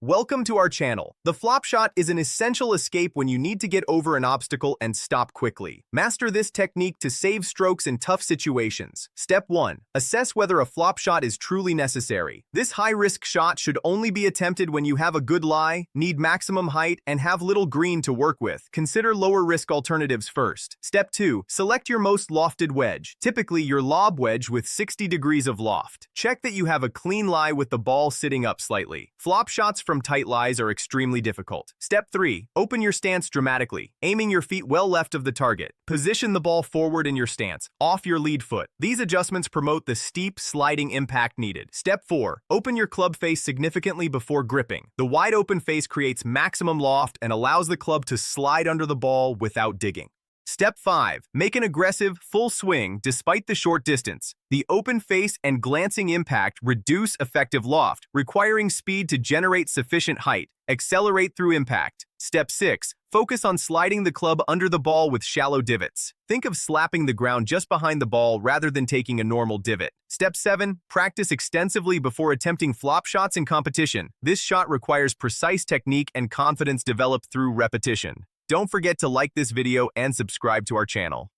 Welcome to our channel. The flop shot is an essential escape when you need to get over an obstacle and stop quickly. Master this technique to save strokes in tough situations. Step 1. Assess whether a flop shot is truly necessary. This high-risk shot should only be attempted when you have a good lie, need maximum height, and have little green to work with. Consider lower-risk alternatives first. Step 2. Select your most lofted wedge, typically your lob wedge with 60 degrees of loft. Check that you have a clean lie with the ball sitting up slightly. Flop shots from tight lies are extremely difficult. Step 3. Open your stance dramatically, aiming your feet well left of the target. Position the ball forward in your stance, off your lead foot. These adjustments promote the steep, sliding impact needed. Step 4. Open your club face significantly before gripping. The wide open face creates maximum loft and allows the club to slide under the ball without digging. Step 5. Make an aggressive, full swing despite the short distance. The open face and glancing impact reduce effective loft, requiring speed to generate sufficient height. Accelerate through impact. Step 6. Focus on sliding the club under the ball with shallow divots. Think of slapping the ground just behind the ball rather than taking a normal divot. Step 7. Practice extensively before attempting flop shots in competition. This shot requires precise technique and confidence developed through repetition. Don't forget to like this video and subscribe to our channel.